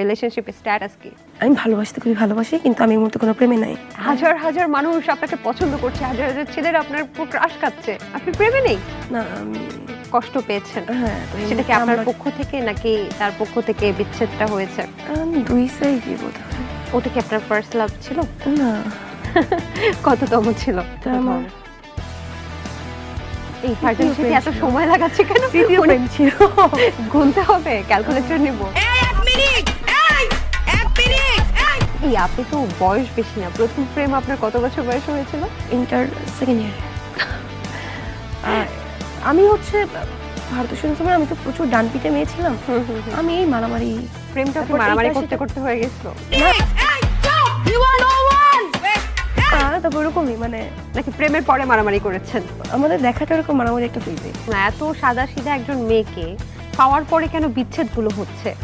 রিলেশনশিপের স্ট্যাটাস কি? আমি ভালোবাসতে খুবই ভালোবাসি, কিন্তু আমি এই মুহূর্তে কোনো প্রেমে নাই। হাজার হাজার মানুষ আপনাকে পছন্দ করছে, হাজার হাজার ছেলেরা আপনার উপর ক্রাশ খাচ্ছে, আপনি প্রেমে নেই? না, আমি কষ্ট পেয়েছেন? হ্যাঁ, তো এই সেটা কি মুহূর্তে আপনার আমরা- পক্ষ থেকে নাকি তার পক্ষ থেকে বিচ্ছেদটা হয়েছে? দুই সাইডই বোধহয়। ওটা কি আপনার ফার্স্ট লাভ ছিল? না, কততম ছিল? এটা আমার এই পার্টনারশিপে এত সময় লাগাচ্ছে কেন? তৃতীয় প্রেম ছিল। গুনতে হবে, ক্যালকুলেটর নিব। এই আপনি তো বয়স বেশি না, প্রথম প্রেম আপনার কত বছর বয়সে হয়েছিল? ইন্টার সেকেন্ড ইয়ারে। আমি হচ্ছে ভারতের সময় আমি তো প্রচুর ডান পিটে মেয়ে ছিলাম। আমি এই মারামারি প্রেমটা কি তারপর মারামারি এইটা করতে সেটা- করতে হয়ে গেছিল তারপর ওরকমই মানে নাকি প্রেমের পরে মারামারি করেছেন? আমাদের দেখাটা এরকম মারামারি একটা ফেজে। না, এত সাদা সিধা একজন মেয়েকে পাওয়ার পরে কেন বিচ্ছেদগুলো হচ্ছে?